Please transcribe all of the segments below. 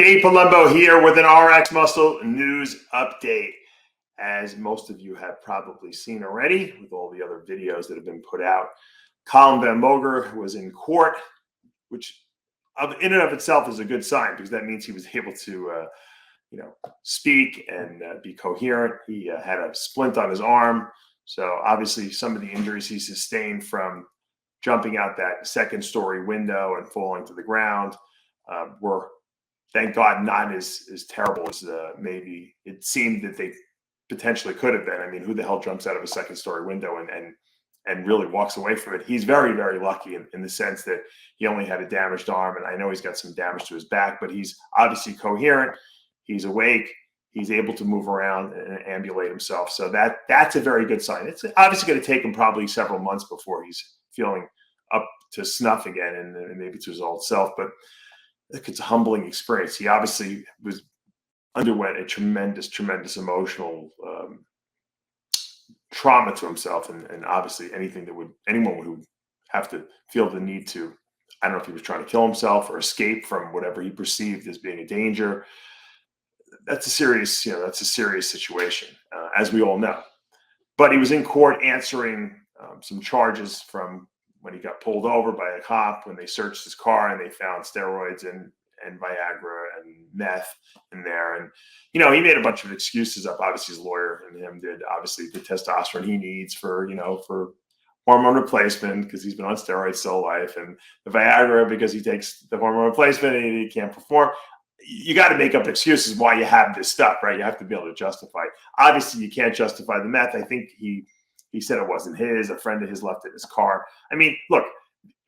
Hey, Palumbo here with an RX Muscle news update. As most of you have probably seen already with all the other videos that have been put out, Calum Von Moger was in court, which in and of itself is a good sign because that means he was able to speak and be coherent. He had a splint on his arm. So obviously some of the injuries he sustained from jumping out that second-story window and falling to the ground were, thank God, not as terrible as maybe it seemed that they potentially could have been. I mean, who the hell jumps out of a second-story window and really walks away from it? He's very, very lucky in the sense that he only had a damaged arm, and I know he's got some damage to his back, but he's obviously coherent. He's awake. He's able to move around and ambulate himself. So that's a very good sign. It's obviously going to take him probably several months before he's feeling up to snuff again and maybe to his old self, but it's a humbling experience. He obviously underwent a tremendous emotional trauma to himself, and obviously anyone would have to feel the need to, I don't know if he was trying to kill himself or escape from whatever he perceived as being a danger. That's a serious situation, as we all know. But he was in court answering some charges from when he got pulled over by a cop when they searched his car and they found steroids and Viagra and meth in there. And, he made a bunch of excuses up. Obviously his lawyer and him did. Obviously the testosterone he needs for hormone replacement because he's been on steroids his whole life, and the Viagra because he takes the hormone replacement and he can't perform. You got to make up excuses why you have this stuff, right? You have to be able to justify. Obviously you can't justify the meth. I think he said it wasn't his. A friend of his left it in his car. I mean, look,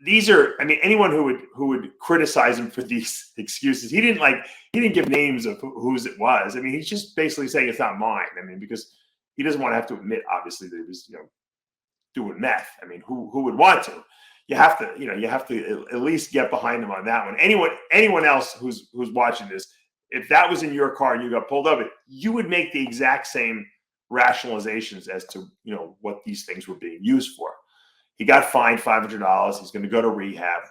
anyone who would criticize him for these excuses, he didn't give names of whose it was. I mean, he's just basically saying it's not mine. I mean, because he doesn't want to have to admit, obviously, that he was, doing meth. I mean, who would want to? You have to at least get behind him on that one. Anyone else who's watching this, if that was in your car and you got pulled over, you would make the exact same rationalizations as to what these things were being used for. He got fined $500. He's going to go to rehab.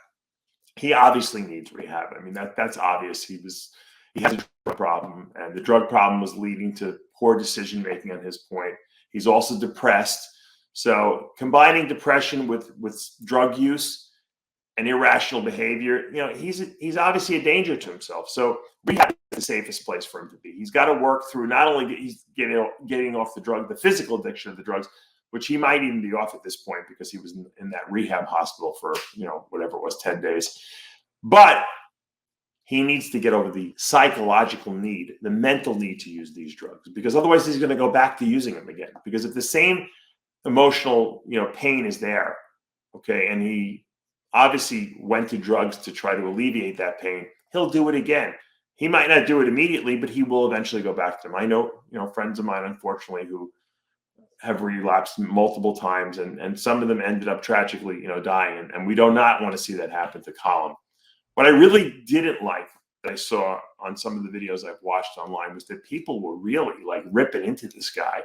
He obviously needs rehab. I mean, that's obvious. He has a drug problem, and the drug problem was leading to poor decision making on his point. He's also depressed. So combining depression with drug use and irrational behavior, he's obviously a danger to himself. So rehab is the safest place for him to be. He's got to work through not only he's getting off the drug, the physical addiction of the drugs, which he might even be off at this point because he was in that rehab hospital for, whatever it was, 10 days. But he needs to get over the psychological need, the mental need to use these drugs, because otherwise he's going to go back to using them again. Because if the same emotional, pain is there, okay, and he obviously went to drugs to try to alleviate that pain, he'll do it again. He might not do it immediately, but he will eventually go back to them. I know, friends of mine, unfortunately, who have relapsed multiple times, and some of them ended up tragically, dying. And we do not want to see that happen to Calum. What I really didn't like that I saw on some of the videos I've watched online was that people were really ripping into this guy.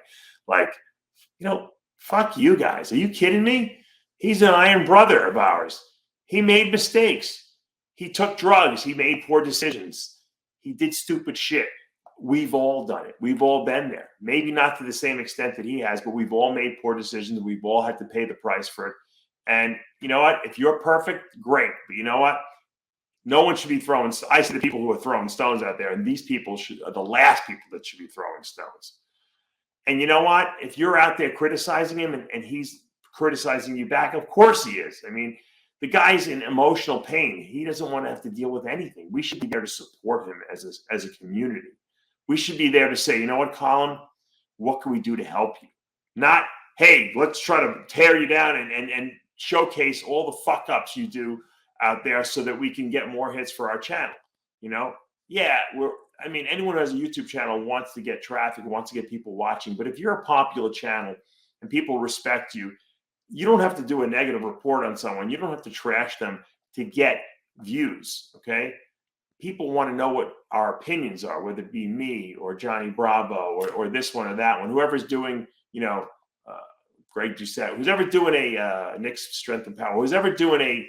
Fuck you guys. Are you kidding me? He's an iron brother of ours. He made mistakes. He took drugs. He made poor decisions. He did stupid shit. We've all done it. We've all been there. Maybe not to the same extent that he has, but we've all made poor decisions. We've all had to pay the price for it. And you know what? If you're perfect, great. But you know what? No one should be throwing. I see the people who are throwing stones out there, and these people are the last people that should be throwing stones. And you know what? If you're out there criticizing him and he's criticizing you back, of course he is. I mean, the guy's in emotional pain. He doesn't want to have to deal with anything. We should be there to support him as a community. We should be there to say, you know what, Colin, what can we do to help you? Not, hey, let's try to tear you down and showcase all the fuck ups you do out there so that we can get more hits for our channel. Yeah, anyone who has a YouTube channel wants to get traffic, wants to get people watching. But if you're a popular channel and people respect you, you don't have to do a negative report on someone. You don't have to trash them to get views, okay? People want to know what our opinions are, whether it be me or Johnny Bravo or this one or that one. Whoever's doing, Greg Doucette, who's ever doing a Nick's Strength and Power, who's ever doing a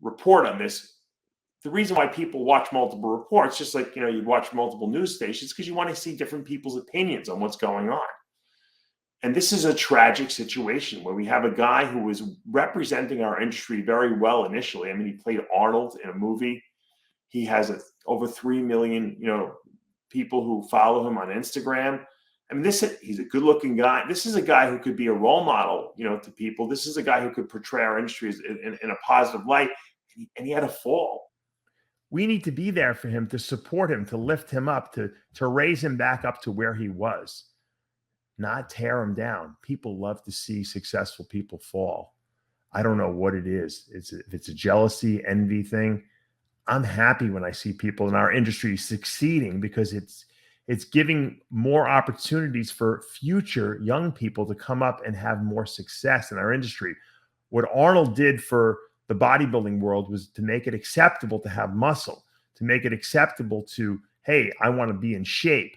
report on this, the reason why people watch multiple reports, just like, you'd watch multiple news stations, because you want to see different people's opinions on what's going on. And this is a tragic situation where we have a guy who was representing our industry very well initially. I mean, he played Arnold in a movie. He has over 3 million, people who follow him on Instagram. I mean, he's a good-looking guy. This is a guy who could be a role model, to people. This is a guy who could portray our industry in a positive light, and he had a fall. We need to be there for him, to support him, to lift him up, to raise him back up to where he was, not tear him down. People love to see successful people fall. I don't know what it is. If it's a jealousy, envy thing. I'm happy when I see people in our industry succeeding, because it's giving more opportunities for future young people to come up and have more success in our industry. What Arnold did for the bodybuilding world was to make it acceptable to have muscle, to make it acceptable to, hey, I want to be in shape.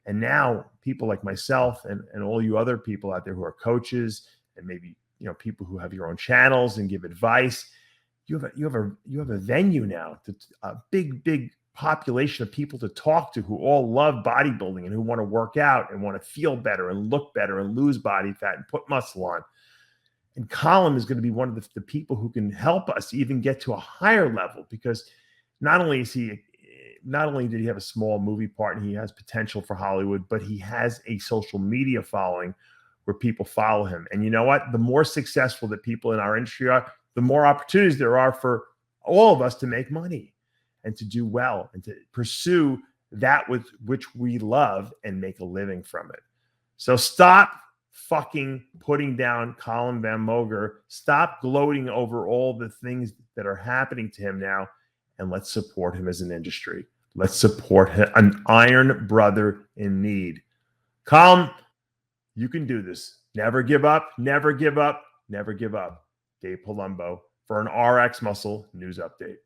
And now people like myself and all you other people out there who are coaches, and maybe, people who have your own channels and give advice, you have a venue now, a big population of people to talk to who all love bodybuilding and who want to work out and want to feel better and look better and lose body fat and put muscle on. And Calum is going to be one of the people who can help us even get to a higher level, because not only did he have a small movie part and he has potential for Hollywood, but he has a social media following where people follow him. And you know what? The more successful that people in our industry are, the more opportunities there are for all of us to make money and to do well and to pursue that with which we love and make a living from it. So stop fucking putting down Calum Von Moger. Stop gloating over all the things that are happening to him now, and let's support him as an industry. Let's support him, an iron brother in need. Calum, you can do this. Never give up, never give up, never give up. Dave Palumbo for an RX Muscle News Update.